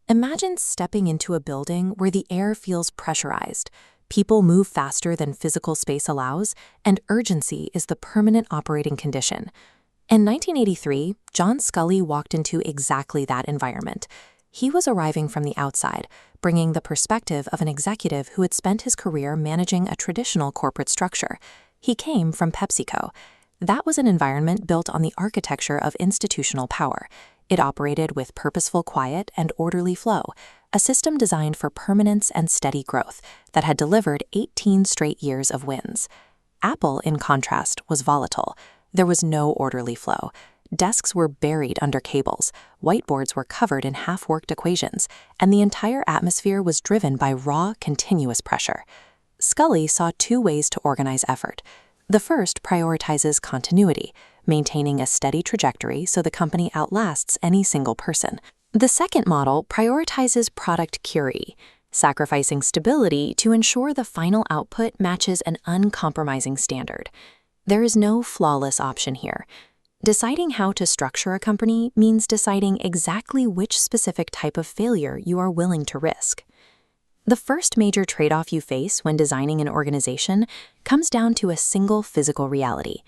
Imagine stepping into a building where the air feels pressurized, people move faster than physical space allows, and urgency is the permanent operating condition. In 1983, John Sculley walked into exactly that environment. He was arriving from the outside, bringing the perspective of an executive who had spent his career managing a traditional corporate structure. He came from PepsiCo. That was an environment built on the architecture of institutional power. It operated with purposeful quiet and orderly flow, a system designed for permanence and steady growth that had delivered 18 straight years of wins. Apple, in contrast, was volatile. There was no orderly flow. Desks were buried under cables, whiteboards were covered in half-worked equations, and the entire atmosphere was driven by raw, continuous pressure. Sculley saw two ways to organize effort. The first prioritizes continuity, maintaining a steady trajectory so the company outlasts any single person. The second model prioritizes product purity, sacrificing stability to ensure the final output matches an uncompromising standard. There is no flawless option here. Deciding how to structure a company means deciding exactly which specific type of failure you are willing to risk. The first major trade-off you face when designing an organization comes down to a single physical reality,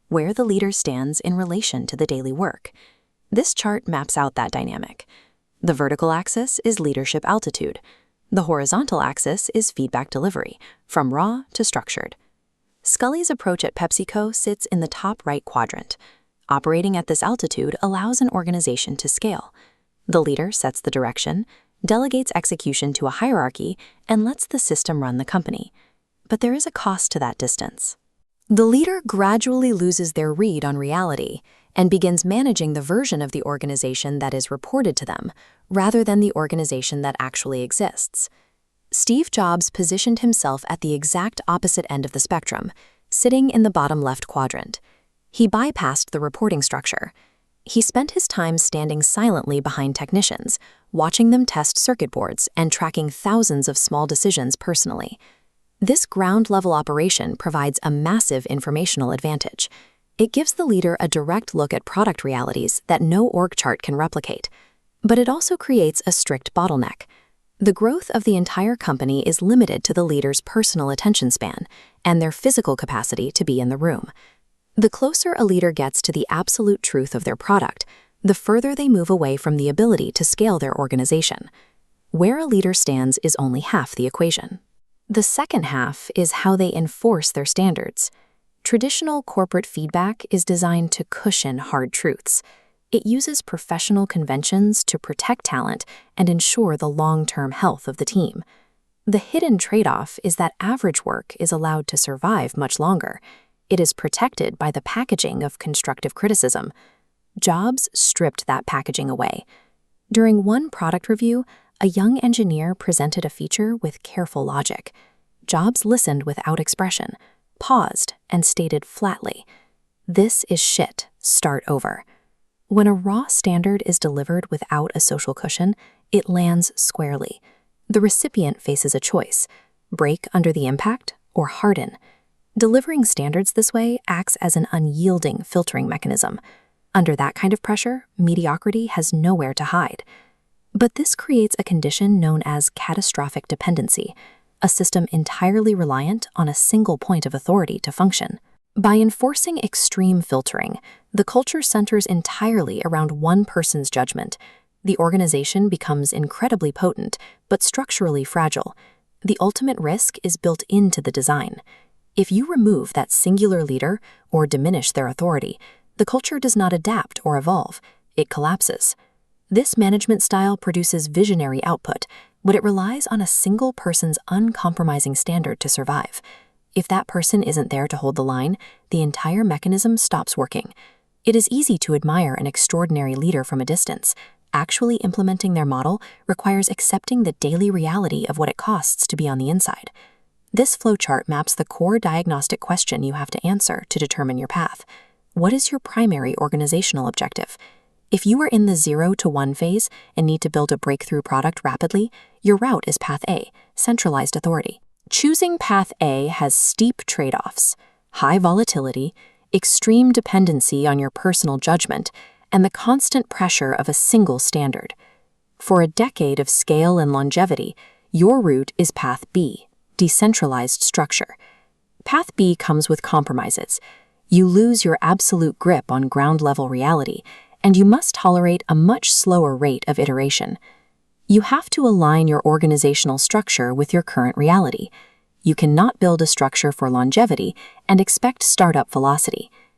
where the leader stands in relation to the daily work. This chart maps out that dynamic. The vertical axis is leadership altitude. The horizontal axis is feedback delivery, from raw to structured. Sculley's approach at PepsiCo sits in the top right quadrant. Operating at this altitude allows an organization to scale. The leader sets the direction, delegates execution to a hierarchy, and lets the system run the company. But there is a cost to that distance. The leader gradually loses their read on reality and begins managing the version of the organization that is reported to them, rather than the organization that actually exists. Steve Jobs positioned himself at the exact opposite end of the spectrum, sitting in the bottom left quadrant. He bypassed the reporting structure. He spent his time standing silently behind technicians, watching them test circuit boards and tracking thousands of small decisions personally. This ground-level operation provides a massive informational advantage. It gives the leader a direct look at product realities that no org chart can replicate. But it also creates a strict bottleneck. The growth of the entire company is limited to the leader's personal attention span and their physical capacity to be in the room. The closer a leader gets to the absolute truth of their product, the further they move away from the ability to scale their organization. Where a leader stands is only half the equation. The second half is how they enforce their standards. Traditional corporate feedback is designed to cushion hard truths. It uses professional conventions to protect talent and ensure the long-term health of the team. The hidden trade-off is that average work is allowed to survive much longer. It is protected by the packaging of constructive criticism. Jobs stripped that packaging away. During one product review, a young engineer presented a feature with careful logic. Jobs listened without expression, paused, and stated flatly, "This is shit, start over." When a raw standard is delivered without a social cushion, it lands squarely. The recipient faces a choice: break under the impact or harden. Delivering standards this way acts as an unyielding filtering mechanism. Under that kind of pressure, mediocrity has nowhere to hide. But this creates a condition known as catastrophic dependency, a system entirely reliant on a single point of authority to function. By enforcing extreme filtering, the culture centers entirely around one person's judgment. The organization becomes incredibly potent, but structurally fragile. The ultimate risk is built into the design. If you remove that singular leader or diminish their authority, the culture does not adapt or evolve, it collapses. This management style produces visionary output, but it relies on a single person's uncompromising standard to survive. If that person isn't there to hold the line, the entire mechanism stops working. It is easy to admire an extraordinary leader from a distance. Actually implementing their model requires accepting the daily reality of what it costs to be on the inside. This flowchart maps the core diagnostic question you have to answer to determine your path. What is your primary organizational objective? If you are in the 0 to 1 phase and need to build a breakthrough product rapidly, your route is Path A, centralized authority. Choosing Path A has steep trade-offs: high volatility, extreme dependency on your personal judgment, and the constant pressure of a single standard. For a decade of scale and longevity, your route is Path B, decentralized structure. Path B comes with compromises. You lose your absolute grip on ground-level reality, and you must tolerate a much slower rate of iteration. You have to align your organizational structure with your current reality. You cannot build a structure for longevity and expect startup velocity.